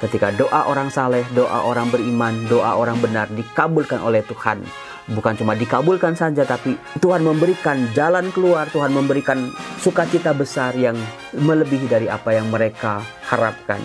Ketika doa orang saleh, doa orang beriman, doa orang benar dikabulkan oleh Tuhan. Bukan cuma dikabulkan saja, tapi Tuhan memberikan jalan keluar, Tuhan memberikan sukacita besar yang melebihi dari apa yang mereka harapkan.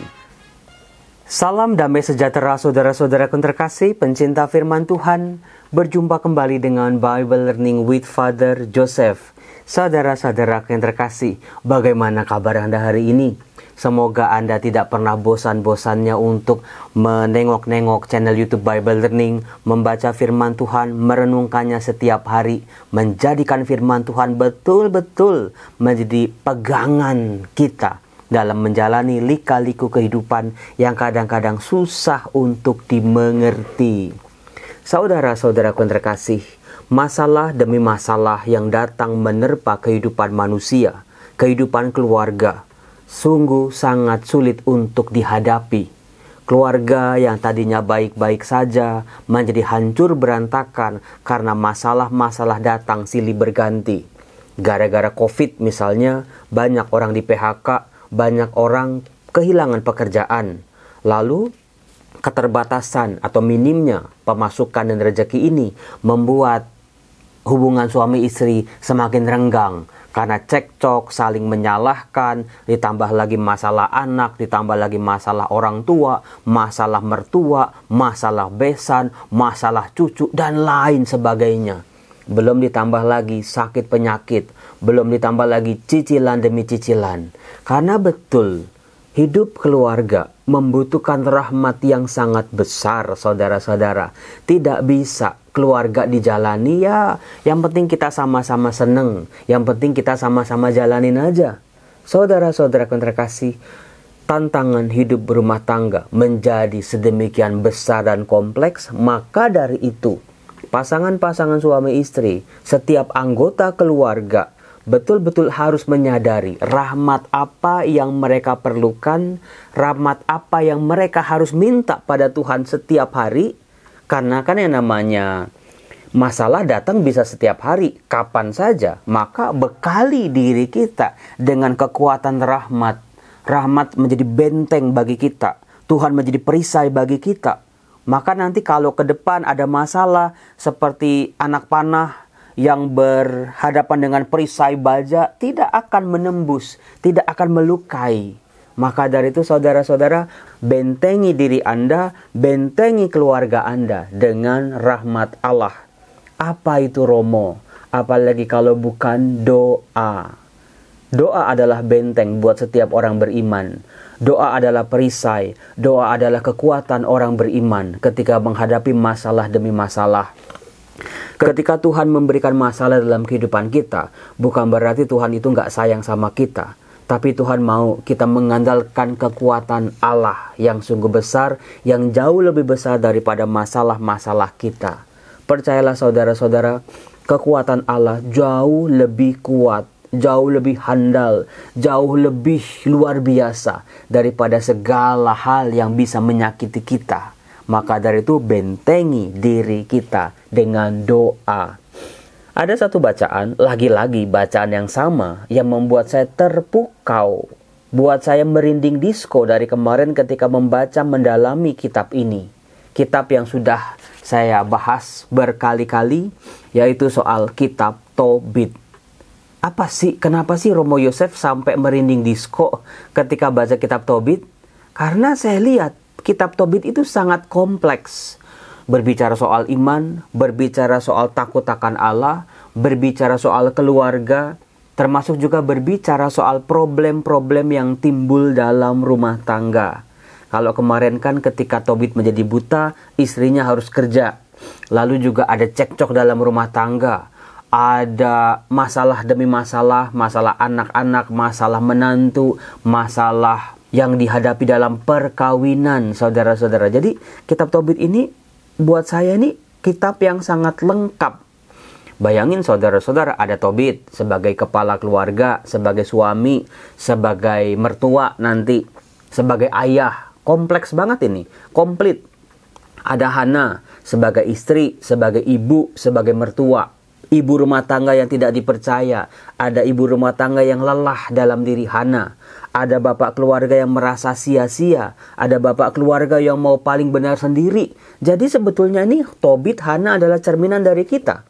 Salam damai sejahtera saudara-saudara yang terkasih, pencinta firman Tuhan. Berjumpa kembali dengan Bible Learning with Father Joseph. Saudara-saudara yang terkasih, bagaimana kabar Anda hari ini? Semoga Anda tidak pernah bosan-bosannya untuk menengok-nengok channel YouTube Bible Learning, membaca firman Tuhan, merenungkannya setiap hari, menjadikan firman Tuhan betul-betul menjadi pegangan kita dalam menjalani lika-liku kehidupan yang kadang-kadang susah untuk dimengerti. Saudara-saudaraku yang terkasih, masalah demi masalah yang datang menerpa kehidupan manusia, kehidupan keluarga, sungguh sangat sulit untuk dihadapi. Keluarga yang tadinya baik-baik saja menjadi hancur berantakan karena masalah-masalah datang silih berganti. Gara-gara COVID misalnya, banyak orang di PHK, banyak orang kehilangan pekerjaan. Lalu keterbatasan atau minimnya pemasukan dan rezeki ini membuat hubungan suami istri semakin renggang karena cekcok, saling menyalahkan, ditambah lagi masalah anak, ditambah lagi masalah orang tua, masalah mertua, masalah besan, masalah cucu, dan lain sebagainya. Belum ditambah lagi sakit penyakit, belum ditambah lagi cicilan demi cicilan. Karena betul, hidup keluarga membutuhkan rahmat yang sangat besar, saudara-saudara. Tidak bisa keluarga dijalani ya, yang penting kita sama-sama seneng, yang penting kita sama-sama jalanin aja. Saudara-saudara yang terkasih, tantangan hidup berumah tangga menjadi sedemikian besar dan kompleks, maka dari itu pasangan-pasangan suami istri, setiap anggota keluarga betul-betul harus menyadari rahmat apa yang mereka perlukan, rahmat apa yang mereka harus minta pada Tuhan setiap hari. Karena kan yang namanya masalah datang bisa setiap hari, kapan saja. Maka bekali diri kita dengan kekuatan rahmat. Rahmat menjadi benteng bagi kita. Tuhan menjadi perisai bagi kita. Maka nanti kalau ke depan ada masalah seperti anak panah yang berhadapan dengan perisai baja, tidak akan menembus, tidak akan melukai. Maka dari itu saudara-saudara, bentengi diri Anda, bentengi keluarga Anda dengan rahmat Allah. Apa itu Romo? Apalagi kalau bukan doa. Doa adalah benteng buat setiap orang beriman. Doa adalah perisai. Doa adalah kekuatan orang beriman ketika menghadapi masalah demi masalah. Ketika Tuhan memberikan masalah dalam kehidupan kita, bukan berarti Tuhan itu nggak sayang sama kita. Tapi Tuhan mau kita mengandalkan kekuatan Allah yang sungguh besar, yang jauh lebih besar daripada masalah-masalah kita. Percayalah saudara-saudara, kekuatan Allah jauh lebih kuat, jauh lebih handal, jauh lebih luar biasa daripada segala hal yang bisa menyakiti kita. Maka dari itu bentengi diri kita dengan doa. Ada satu bacaan, lagi-lagi bacaan yang sama, yang membuat saya terpukau. Buat saya merinding disko dari kemarin ketika membaca mendalami kitab ini. Kitab yang sudah saya bahas berkali-kali, yaitu soal kitab Tobit. Apa sih, kenapa sih Romo Yosef sampai merinding disko ketika baca kitab Tobit? Karena saya lihat kitab Tobit itu sangat kompleks. Berbicara soal iman, berbicara soal takut akan Allah, berbicara soal keluarga, termasuk juga berbicara soal problem-problem yang timbul dalam rumah tangga. Kalau kemarin kan ketika Tobit menjadi buta, istrinya harus kerja. Lalu juga ada cekcok dalam rumah tangga. Ada masalah demi masalah, masalah anak-anak, masalah menantu, masalah yang dihadapi dalam perkawinan, saudara-saudara. Jadi kitab Tobit ini buat saya ini kitab yang sangat lengkap. Bayangin saudara-saudara, ada Tobit sebagai kepala keluarga, sebagai suami, sebagai mertua nanti, sebagai ayah. Kompleks banget ini, komplit. Ada Hana sebagai istri, sebagai ibu, sebagai mertua. ibu rumah tangga yang tidak dipercaya, ada ibu rumah tangga yang lelah dalam diri Hana, ada bapak keluarga yang merasa sia-sia, ada bapak keluarga yang mau paling benar sendiri. Jadi sebetulnya ini Tobit, Hana adalah cerminan dari kita.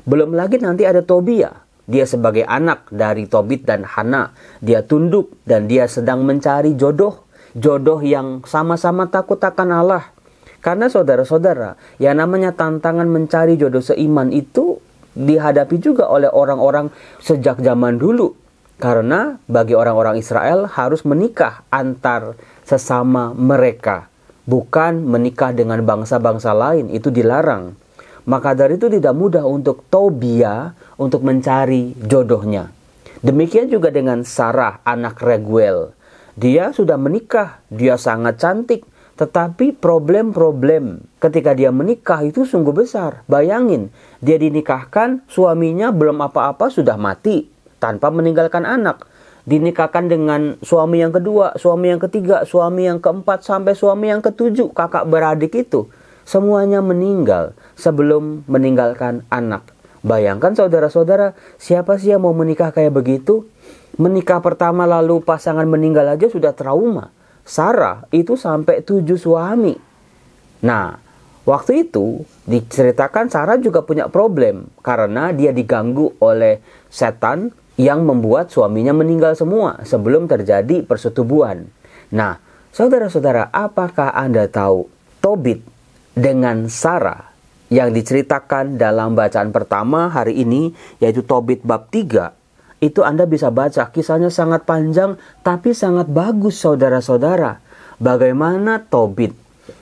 Belum lagi nanti ada Tobia. Dia sebagai anak dari Tobit dan Hana. Dia tunduk dan dia sedang mencari jodoh. Jodoh yang sama-sama takut akan Allah. Karena saudara-saudara, yang namanya tantangan mencari jodoh seiman itu dihadapi juga oleh orang-orang sejak zaman dulu. Karena bagi orang-orang Israel harus menikah antar sesama mereka. Bukan menikah dengan bangsa-bangsa lain, itu dilarang. Maka dari itu tidak mudah untuk Tobia untuk mencari jodohnya. Demikian juga dengan Sarah, anak Reguel. Dia sudah menikah, dia sangat cantik. Tetapi problem-problem ketika dia menikah itu sungguh besar. Bayangin, dia dinikahkan, suaminya belum apa-apa sudah mati tanpa meninggalkan anak. Dinikahkan dengan suami yang kedua, suami yang ketiga, suami yang keempat, sampai suami yang ketujuh, kakak beradik itu. Semuanya meninggal sebelum meninggalkan anak. Bayangkan saudara-saudara, siapa sih yang mau menikah kayak begitu? Menikah pertama lalu pasangan meninggal aja sudah trauma. Sarah itu sampai 7 suami. Nah, waktu itu diceritakan Sarah juga punya problem. Karena dia diganggu oleh setan yang membuat suaminya meninggal semua sebelum terjadi persetubuhan. Nah, saudara-saudara, apakah Anda tahu Tobit dengan Sarah yang diceritakan dalam bacaan pertama hari ini, yaitu Tobit bab 3, itu Anda bisa baca, kisahnya sangat panjang tapi sangat bagus saudara-saudara. Bagaimana Tobit,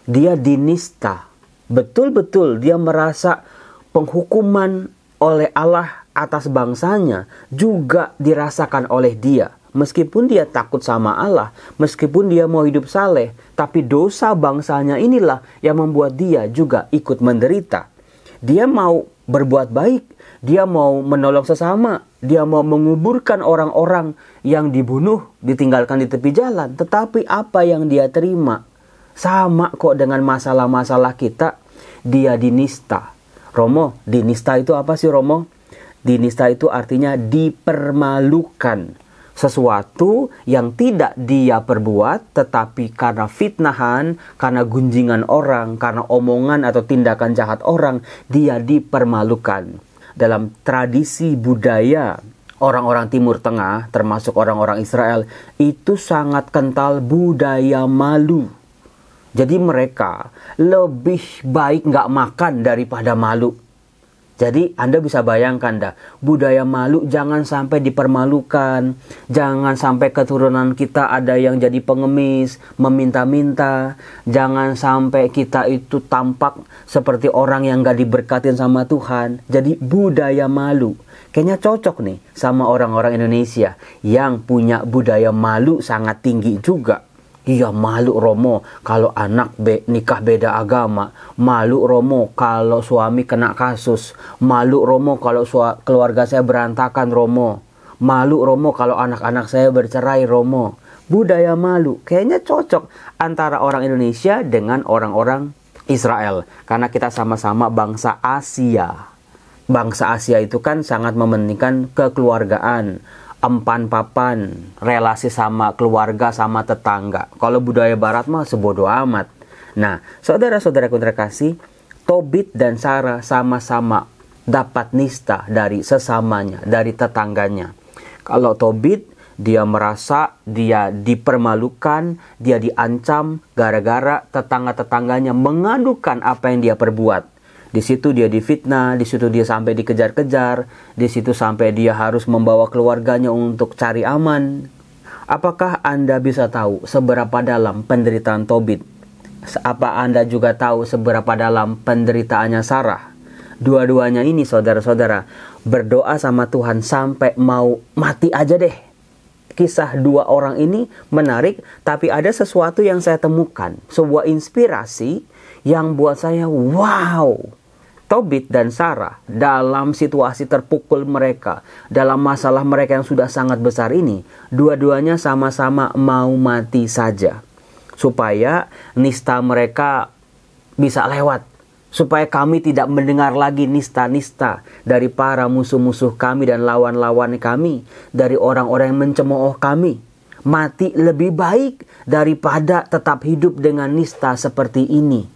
dia dinista. Betul-betul dia merasa penghukuman oleh Allah atas bangsanya juga dirasakan oleh dia. Meskipun dia takut sama Allah, meskipun dia mau hidup saleh, tapi dosa bangsanya inilah yang membuat dia juga ikut menderita. Dia mau berbuat baik, dia mau menolong sesama, dia mau menguburkan orang-orang yang dibunuh, ditinggalkan di tepi jalan. Tetapi apa yang dia terima sama kok dengan masalah-masalah kita. Dia dinista. Romo, dinista itu apa sih Romo? Dinista itu artinya dipermalukan. Sesuatu yang tidak dia perbuat, tetapi karena fitnahan, karena gunjingan orang, karena omongan atau tindakan jahat orang, dia dipermalukan. Dalam tradisi budaya orang-orang Timur Tengah, termasuk orang-orang Israel, itu sangat kental budaya malu. Jadi mereka lebih baik nggak makan daripada malu. Jadi Anda bisa bayangkan dah, budaya malu jangan sampai dipermalukan. Jangan sampai keturunan kita ada yang jadi pengemis, meminta-minta. Jangan sampai kita itu tampak seperti orang yang gak diberkatin sama Tuhan. Jadi budaya malu kayaknya cocok nih sama orang-orang Indonesia yang punya budaya malu sangat tinggi juga. Iya, malu Romo kalau anak nikah beda agama. Malu Romo kalau suami kena kasus. Malu Romo kalau keluarga saya berantakan Romo. Malu Romo kalau anak-anak saya bercerai Romo. Budaya malu kayaknya cocok antara orang Indonesia dengan orang-orang Israel. Karena kita sama-sama bangsa Asia. Bangsa Asia itu kan sangat mementingkan kekeluargaan, empan-papan, relasi sama keluarga, sama tetangga. Kalau budaya barat mah sebodoh amat. Nah, saudara-saudaraku terkasih, Tobit dan Sarah sama-sama dapat nista dari sesamanya, dari tetangganya. Kalau Tobit, dia merasa dia dipermalukan, dia diancam gara-gara tetangga-tetangganya mengadukan apa yang dia perbuat. Di situ dia difitnah, di situ dia sampai dikejar-kejar, di situ sampai dia harus membawa keluarganya untuk cari aman. Apakah Anda bisa tahu seberapa dalam penderitaan Tobit? Apa Anda juga tahu seberapa dalam penderitaannya Sarah? Dua-duanya ini saudara-saudara berdoa sama Tuhan sampai mau mati aja deh. Kisah dua orang ini menarik, tapi ada sesuatu yang saya temukan, sebuah inspirasi yang buat saya wow. Tobit dan Sarah dalam situasi terpukul mereka, dalam masalah mereka yang sudah sangat besar ini, dua-duanya sama-sama mau mati saja supaya nista mereka bisa lewat, supaya kami tidak mendengar lagi nista-nista dari para musuh-musuh kami dan lawan-lawan kami, dari orang-orang yang mencemooh kami. Mati lebih baik daripada tetap hidup dengan nista seperti ini.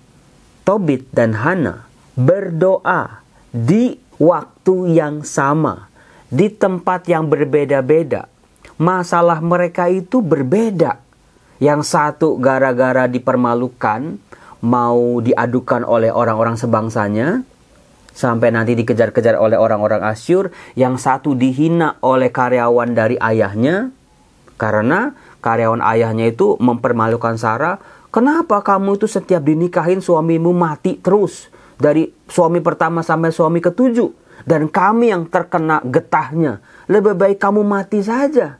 Tobit dan Hana berdoa di waktu yang sama, di tempat yang berbeda-beda. Masalah mereka itu berbeda. Yang satu gara-gara dipermalukan, mau diadukan oleh orang-orang sebangsanya, sampai nanti dikejar-kejar oleh orang-orang Asyur. Yang satu dihina oleh karyawan dari ayahnya, karena karyawan ayahnya itu mempermalukan Sarah. Kenapa kamu itu setiap dinikahin suamimu mati terus, dari suami pertama sampai suami ketujuh, dan kami yang terkena getahnya? Lebih baik kamu mati saja.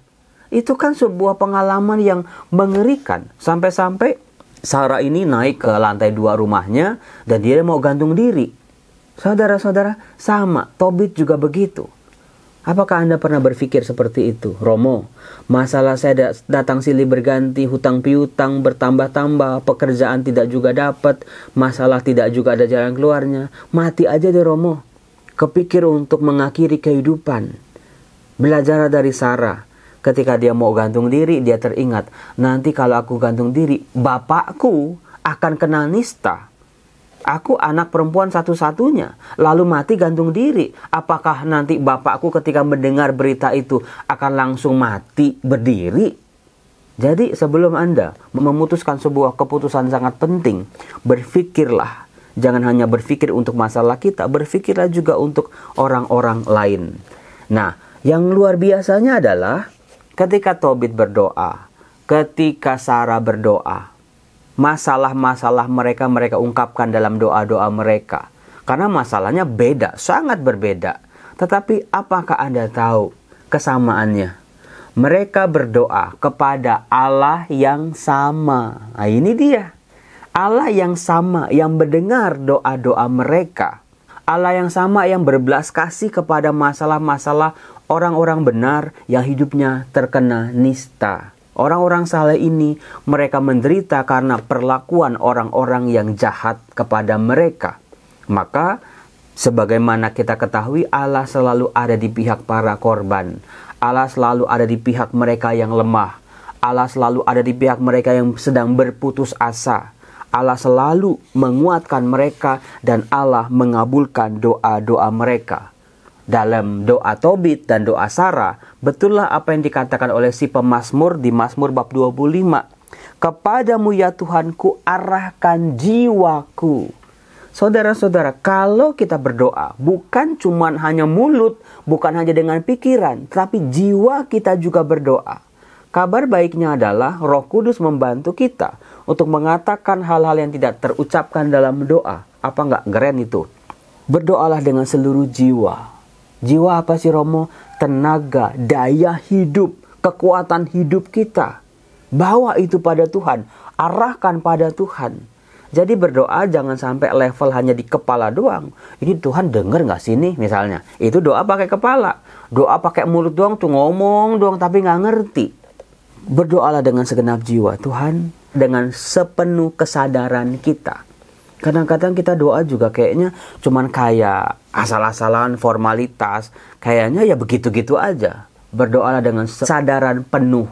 Itu kan sebuah pengalaman yang mengerikan. Sampai-sampai Sarah ini naik ke lantai 2 rumahnya dan dia mau gantung diri. Saudara-saudara, sama, Tobit juga begitu. Apakah Anda pernah berpikir seperti itu? Romo, masalah saya datang silih berganti, hutang piutang bertambah-tambah, pekerjaan tidak juga dapat, masalah tidak juga ada jalan keluarnya. Mati aja deh Romo. Kepikir untuk mengakhiri kehidupan. Belajar dari Sarah. Ketika dia mau gantung diri, dia teringat, nanti kalau aku gantung diri, bapakku akan kena nista. Aku anak perempuan satu-satunya, lalu mati gantung diri. Apakah nanti bapakku ketika mendengar berita itu akan langsung mati berdiri? Jadi sebelum Anda memutuskan sebuah keputusan sangat penting, berpikirlah. Jangan hanya berpikir untuk masalah kita, berpikirlah juga untuk orang-orang lain. Nah, yang luar biasanya adalah ketika Tobit berdoa, ketika Sarah berdoa, masalah-masalah mereka ungkapkan dalam doa-doa mereka. Karena masalahnya beda, sangat berbeda. Tetapi apakah Anda tahu kesamaannya? Mereka berdoa kepada Allah yang sama. Nah, ini dia. Allah yang sama yang mendengar doa-doa mereka. Allah yang sama yang berbelas kasih kepada masalah-masalah orang-orang benar yang hidupnya terkena nista. Orang-orang saleh ini mereka menderita karena perlakuan orang-orang yang jahat kepada mereka. Maka sebagaimana kita ketahui, Allah selalu ada di pihak para korban. Allah selalu ada di pihak mereka yang lemah. Allah selalu ada di pihak mereka yang sedang berputus asa. Allah selalu menguatkan mereka dan Allah mengabulkan doa-doa mereka. Dalam doa Tobit dan doa Sarah, betullah apa yang dikatakan oleh si pemazmur di Mazmur bab 25. Kepadamu ya Tuhanku arahkan jiwaku. Saudara-saudara, kalau kita berdoa, bukan cuma hanya mulut, bukan hanya dengan pikiran, tapi jiwa kita juga berdoa. Kabar baiknya adalah Roh Kudus membantu kita untuk mengatakan hal-hal yang tidak terucapkan dalam doa. Apa enggak keren itu? Berdoalah dengan seluruh jiwa. Jiwa apa sih Romo? Tenaga, daya hidup, kekuatan hidup kita. Bawa itu pada Tuhan, arahkan pada Tuhan. Jadi berdoa jangan sampai level hanya di kepala doang. Ini Tuhan dengar nggak sih nih misalnya? Itu doa pakai kepala. Doa pakai mulut doang tuh ngomong doang tapi nggak ngerti. Berdoalah dengan segenap jiwa Tuhan, dengan sepenuh kesadaran kita. Kadang-kadang kita doa juga kayaknya cuman kayak asal-asalan formalitas. Kayaknya ya begitu-gitu aja. Berdoalah dengan kesadaran penuh.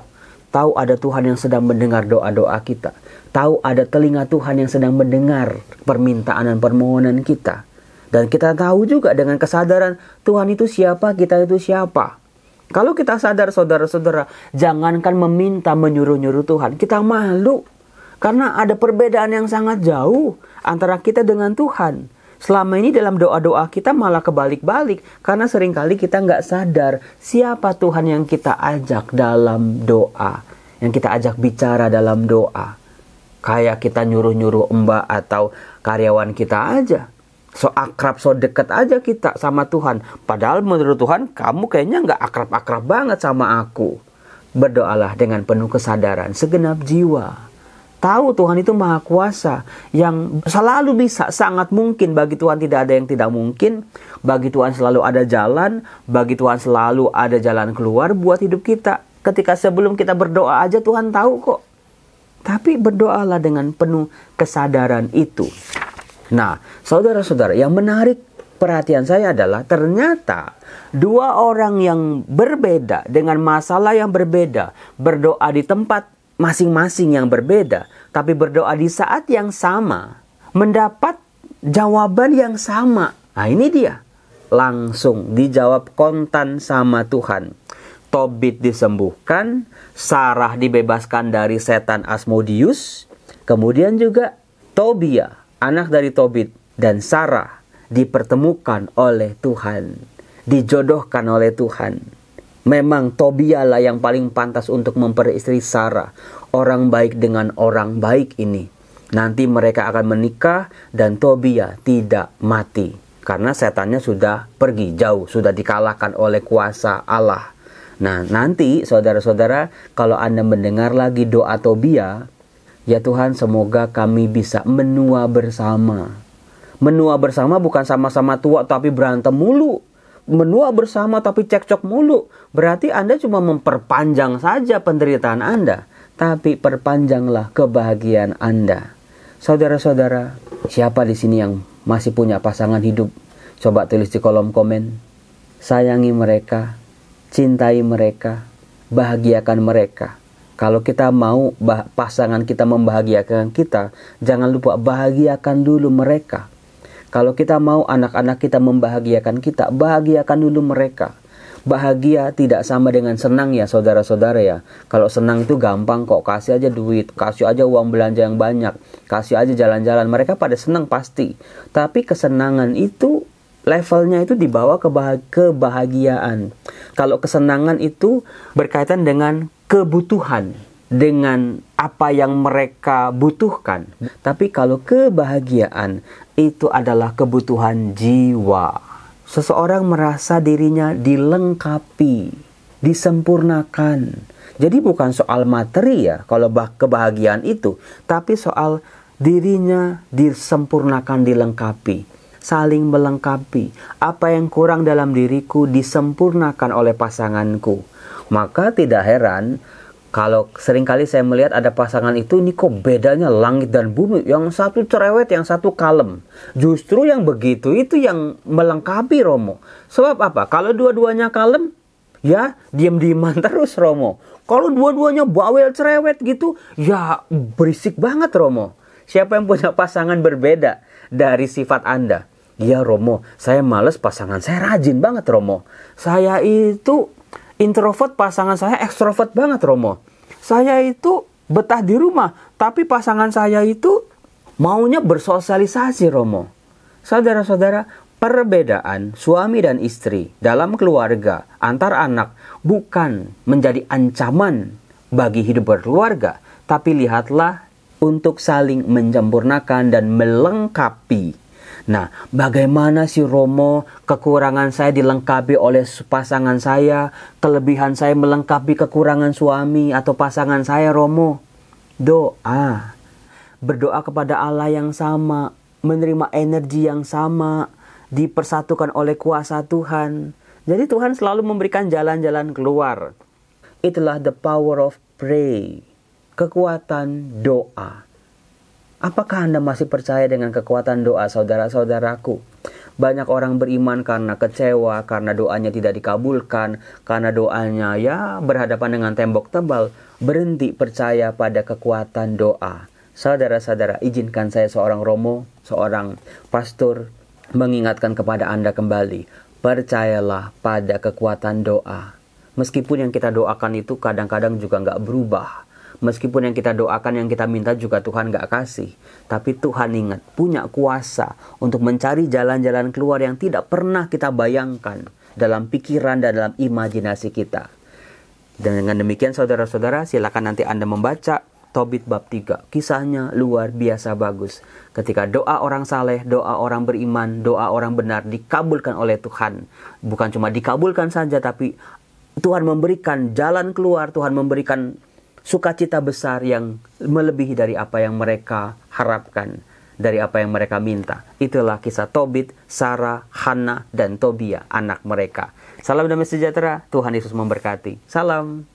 Tahu ada Tuhan yang sedang mendengar doa-doa kita. Tahu ada telinga Tuhan yang sedang mendengar permintaan dan permohonan kita. Dan kita tahu juga dengan kesadaran Tuhan itu siapa, kita itu siapa. Kalau kita sadar saudara-saudara, jangankan meminta menyuruh-nyuruh Tuhan, kita malu. Karena ada perbedaan yang sangat jauh antara kita dengan Tuhan. Selama ini dalam doa-doa kita malah kebalik-balik. Karena seringkali kita nggak sadar siapa Tuhan yang kita ajak dalam doa. Yang kita ajak bicara dalam doa. Kayak kita nyuruh-nyuruh mbak atau karyawan kita aja. So akrab, so deket aja kita sama Tuhan. Padahal menurut Tuhan, kamu kayaknya nggak akrab-akrab banget sama aku. Berdoalah dengan penuh kesadaran, segenap jiwa. Tahu Tuhan itu maha kuasa, yang selalu bisa, sangat mungkin. Bagi Tuhan tidak ada yang tidak mungkin. Bagi Tuhan selalu ada jalan. Bagi Tuhan selalu ada jalan keluar buat hidup kita. Ketika sebelum kita berdoa aja Tuhan tahu kok. Tapi berdoalah dengan penuh kesadaran itu. Nah, saudara-saudara, yang menarik perhatian saya adalah ternyata dua orang yang berbeda dengan masalah yang berbeda, berdoa di tempat masing-masing yang berbeda, tapi berdoa di saat yang sama, mendapat jawaban yang sama. Nah, ini dia. Langsung dijawab kontan sama Tuhan. Tobit disembuhkan, Sarah dibebaskan dari setan Asmodeus, kemudian juga Tobia, anak dari Tobit, dan Sarah dipertemukan oleh Tuhan, dijodohkan oleh Tuhan. Memang Tobia lah yang paling pantas untuk memperistri Sarah, orang baik dengan orang baik ini. Nanti mereka akan menikah dan Tobia tidak mati, karena setannya sudah pergi jauh, sudah dikalahkan oleh kuasa Allah. Nah, nanti saudara-saudara, kalau Anda mendengar lagi doa Tobia, ya Tuhan, semoga kami bisa menua bersama. Menua bersama bukan sama-sama tua tapi berantem mulu. Menua bersama tapi cekcok mulu. Berarti Anda cuma memperpanjang saja penderitaan Anda, tapi perpanjanglah kebahagiaan Anda. Saudara-saudara, siapa di sini yang masih punya pasangan hidup? Coba tulis di kolom komen. Sayangi mereka, cintai mereka, bahagiakan mereka. Kalau kita mau pasangan kita membahagiakan kita, jangan lupa bahagiakan dulu mereka. Kalau kita mau anak-anak kita membahagiakan kita, bahagiakan dulu mereka. Bahagia tidak sama dengan senang ya saudara-saudara ya. Kalau senang itu gampang kok, kasih aja duit, kasih aja uang belanja yang banyak, kasih aja jalan-jalan, mereka pada senang pasti. Tapi kesenangan itu levelnya itu dibawa ke kebahagiaan. Kalau kesenangan itu berkaitan dengan kebutuhan, dengan apa yang mereka butuhkan. Tapi kalau kebahagiaan itu adalah kebutuhan jiwa. Seseorang merasa dirinya dilengkapi, disempurnakan. Jadi bukan soal materi ya, kalau kebahagiaan itu, tapi soal dirinya disempurnakan, dilengkapi. Saling melengkapi. Apa yang kurang dalam diriku disempurnakan oleh pasanganku. Maka tidak heran kalau seringkali saya melihat ada pasangan itu, ini kok bedanya langit dan bumi. Yang satu cerewet, yang satu kalem. Justru yang begitu itu yang melengkapi Romo. Sebab apa? Kalau dua-duanya kalem, ya diam-diaman terus Romo. Kalau dua-duanya bawel cerewet gitu, ya berisik banget Romo. Siapa yang punya pasangan berbeda dari sifat Anda? Ya Romo, saya males, pasangan saya rajin banget Romo. Saya itu introvert, pasangan saya ekstrovert banget Romo. Saya itu betah di rumah, tapi pasangan saya itu maunya bersosialisasi Romo. Saudara-saudara, perbedaan suami dan istri dalam keluarga, antar anak, bukan menjadi ancaman bagi hidup berkeluarga, tapi lihatlah untuk saling menyempurnakan dan melengkapi. Nah, bagaimana sih Romo kekurangan saya dilengkapi oleh pasangan saya, kelebihan saya melengkapi kekurangan suami atau pasangan saya Romo? Doa. Berdoa kepada Allah yang sama, menerima energi yang sama, dipersatukan oleh kuasa Tuhan. Jadi Tuhan selalu memberikan jalan-jalan keluar. Itulah the power of pray. Kekuatan doa. Apakah Anda masih percaya dengan kekuatan doa saudara-saudaraku? Banyak orang beriman karena kecewa, karena doanya tidak dikabulkan, karena doanya ya berhadapan dengan tembok tebal. Berhenti percaya pada kekuatan doa. Saudara-saudara, izinkan saya seorang Romo, seorang pastor, mengingatkan kepada Anda kembali. Percayalah pada kekuatan doa. Meskipun yang kita doakan itu kadang-kadang juga nggak berubah. Meskipun yang kita doakan, yang kita minta juga Tuhan gak kasih. Tapi Tuhan ingat, punya kuasa untuk mencari jalan-jalan keluar yang tidak pernah kita bayangkan dalam pikiran dan dalam imajinasi kita. Dan dengan demikian saudara-saudara, silakan nanti Anda membaca Tobit bab 3. Kisahnya luar biasa bagus. Ketika doa orang saleh, doa orang beriman, doa orang benar dikabulkan oleh Tuhan. Bukan cuma dikabulkan saja, tapi Tuhan memberikan jalan keluar, Tuhan memberikan sukacita besar yang melebihi dari apa yang mereka harapkan, dari apa yang mereka minta. Itulah kisah Tobit, Sarah, Hana, dan Tobia, anak mereka. Salam damai sejahtera, Tuhan Yesus memberkati. Salam.